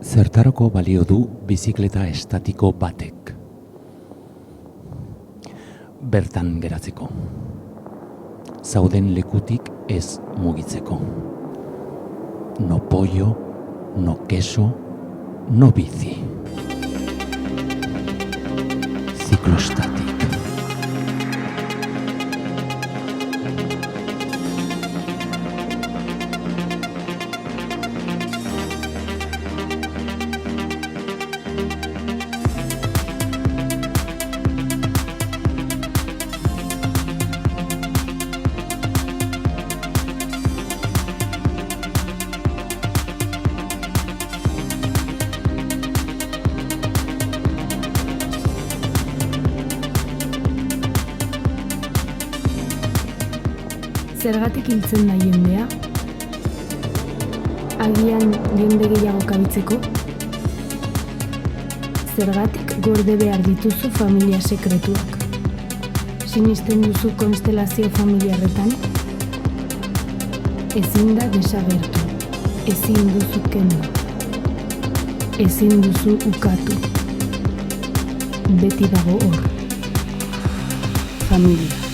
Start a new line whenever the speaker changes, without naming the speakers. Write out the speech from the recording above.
Zertarako balio du bizikleta estatiko batek? Bertan geratzeko. Zauden lekutik ez mugitzeko. No pollo, no queso, no bici. Ziklostatik.
Zergatik hiltzen da jendea? Agian jende gehiago kabitzeko? Zergatik gorde behar dituzu familia sekretuak? Sinisten duzu konstelazio familiarretan? Ezin da desagertu, ezin duzu kendu, ezin duzu ukatu. Beti dago hor. Familia.